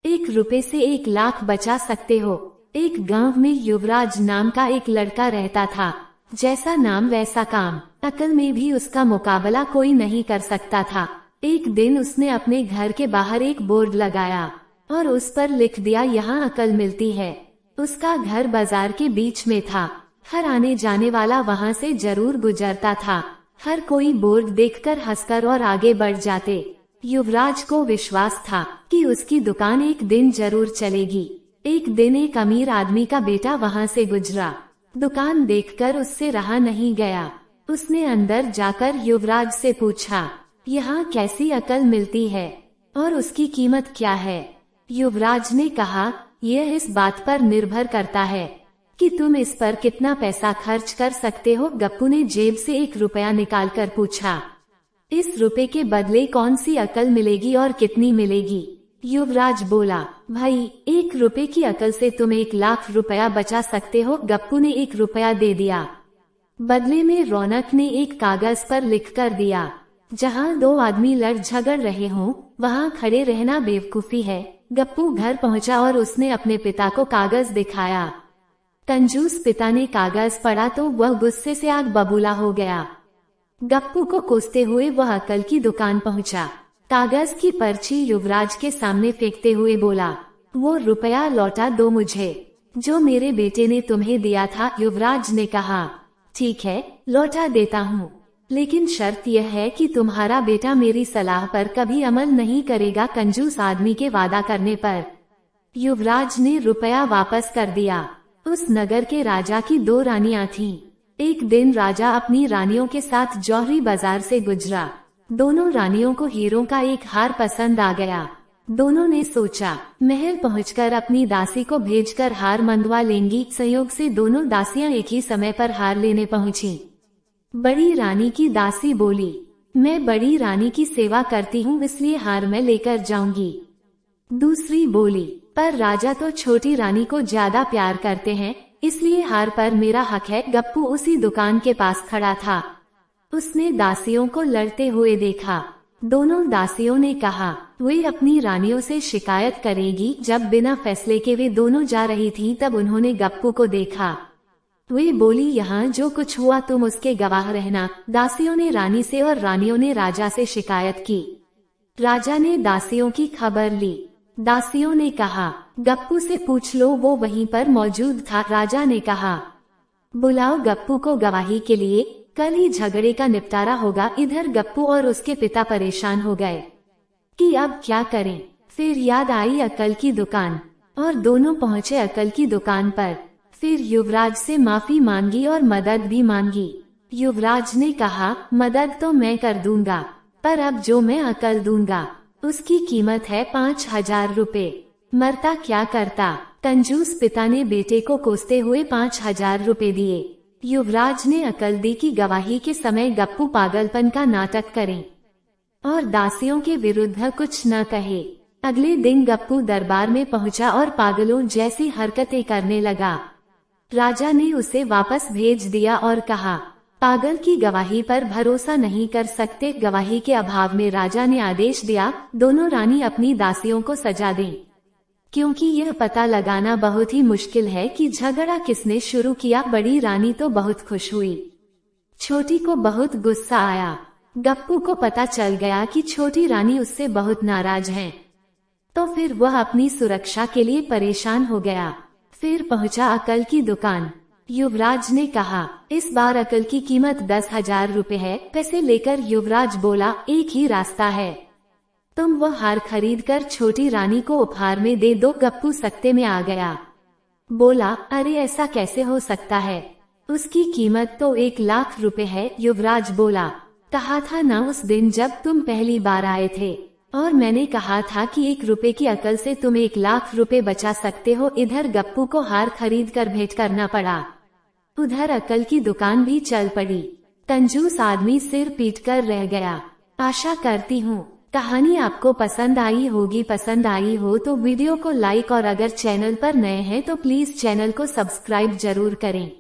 1 रुपए से 1 लाख बचा सकते हो। एक गांव में युवराज नाम का एक लड़का रहता था। जैसा नाम वैसा काम, अकल में भी उसका मुकाबला कोई नहीं कर सकता था। एक दिन उसने अपने घर के बाहर एक बोर्ड लगाया और उस पर लिख दिया, यहाँ अकल मिलती है। उसका घर बाजार के बीच में था। हर आने जाने वाला वहाँ से जरूर गुजरता था। हर कोई बोर्ड देखकर हंसकर और आगे बढ़ जाते। युवराज को विश्वास था कि उसकी दुकान एक दिन जरूर चलेगी। एक दिन एक अमीर आदमी का बेटा वहाँ से गुजरा। दुकान देखकर उससे रहा नहीं गया। उसने अंदर जाकर युवराज से पूछा, यहाँ कैसी अकल मिलती है और उसकी कीमत क्या है? युवराज ने कहा, यह इस बात पर निर्भर करता है कि तुम इस पर कितना पैसा खर्च कर सकते हो। गप्पू ने जेब से 1 रुपया निकालकर पूछा, इस रुपए के बदले कौन सी अकल मिलेगी और कितनी मिलेगी? युवराज बोला, भाई 1 रुपए की अकल से तुम 1 लाख रुपया बचा सकते हो। गप्पू ने 1 रुपया दे दिया। बदले में रौनक ने एक कागज पर लिख कर दिया, जहाँ 2 आदमी लड़ झगड़ रहे हों, वहाँ खड़े रहना बेवकूफी है। गप्पू घर पहुँचा और उसने अपने पिता को कागज दिखाया। कंजूस पिता ने कागज पढ़ा तो वह गुस्से से आग बबूला हो गया। गप्पू को कोसते हुए वह अकल की दुकान पहुँचा। कागज की पर्ची युवराज के सामने फेंकते हुए बोला, वो रुपया लौटा दो मुझे, जो मेरे बेटे ने तुम्हें दिया था। युवराज ने कहा, ठीक है, लौटा देता हूँ, लेकिन शर्त यह है कि तुम्हारा बेटा मेरी सलाह पर कभी अमल नहीं करेगा। कंजूस आदमी के वादा करने पर युवराज ने रुपया वापस कर दिया। उस नगर के राजा की 2 रानियां थीं। एक दिन राजा अपनी रानियों के साथ जौहरी बाजार से गुजरा। दोनों रानियों को हीरों का एक हार पसंद आ गया। दोनों ने सोचा, महल पहुंचकर अपनी दासी को भेजकर हार मंगवा लेंगी। संयोग से दोनों दासियां एक ही समय पर हार लेने पहुंची। बड़ी रानी की दासी बोली, मैं बड़ी रानी की सेवा करती हूँ, इसलिए हार मैं लेकर जाऊंगी। दूसरी बोली, पर राजा तो छोटी रानी को ज्यादा प्यार करते हैं, इसलिए हार पर मेरा हक है। गप्पू उसी दुकान के पास खड़ा था। उसने दासियों को लड़ते हुए देखा। दोनों दासियों ने कहा, वे अपनी रानियों से शिकायत करेगी। जब बिना फैसले के वे दोनों जा रही थीं, तब उन्होंने गप्पू को देखा। वे बोली, यहाँ जो कुछ हुआ तुम उसके गवाह रहना। दासियों ने रानी से और रानियों ने राजा से शिकायत की। राजा ने दासियों की खबर ली। दासियों ने कहा, गप्पू से पूछ लो, वो वहीं पर मौजूद था। राजा ने कहा, बुलाओ गप्पू को गवाही के लिए, कल ही झगड़े का निपटारा होगा। इधर गप्पू और उसके पिता परेशान हो गए कि अब क्या करें। फिर याद आई अकल की दुकान और दोनों पहुँचे अकल की दुकान पर। फिर युवराज से माफी मांगी और मदद भी मांगी। युवराज ने कहा, मदद तो मैं कर दूंगा, पर अब जो मैं अकल दूंगा उसकी कीमत है 5000 रुपए। मरता क्या करता। कंजूस पिता ने बेटे को कोसते हुए 5000 रुपए दिए। युवराज ने अकल दी कि गवाही के समय गप्पू पागलपन का नाटक करे और दासियों के विरुद्ध कुछ न कहे। अगले दिन गप्पू दरबार में पहुंचा और पागलों जैसी हरकतें करने लगा। राजा ने उसे वापस भेज दिया और कहा, पागल की गवाही पर भरोसा नहीं कर सकते। गवाही के अभाव में राजा ने आदेश दिया, दोनों रानी अपनी दासियों को सजा दें, क्योंकि यह पता लगाना बहुत ही मुश्किल है कि झगड़ा किसने शुरू किया। बड़ी रानी तो बहुत खुश हुई, छोटी को बहुत गुस्सा आया। गप्पू को पता चल गया कि छोटी रानी उससे बहुत नाराज है, तो फिर वह अपनी सुरक्षा के लिए परेशान हो गया। फिर पहुंचा अकल की दुकान। युवराज ने कहा, इस बार अकल की कीमत 10,000 रुपए है। पैसे लेकर युवराज बोला, एक ही रास्ता है, तुम वह हार खरीद कर छोटी रानी को उपहार में दे दो। गप्पू सकते में आ गया। बोला, अरे ऐसा कैसे हो सकता है, उसकी कीमत तो 1 लाख रुपए है। युवराज बोला, कहा था ना उस दिन जब तुम पहली बार आए थे, और मैंने कहा था कि 1 रुपए की अकल से तुम 1 लाख रुपए बचा सकते हो। इधर गप्पू को हार खरीद कर भेंट करना पड़ा, उधर अकल की दुकान भी चल पड़ी। कंजूस आदमी सिर पीट कर रह गया। आशा करती हूँ कहानी आपको पसंद आई होगी। पसंद आई हो तो वीडियो को लाइक और अगर चैनल पर नए हैं तो प्लीज चैनल को सब्सक्राइब जरूर करें।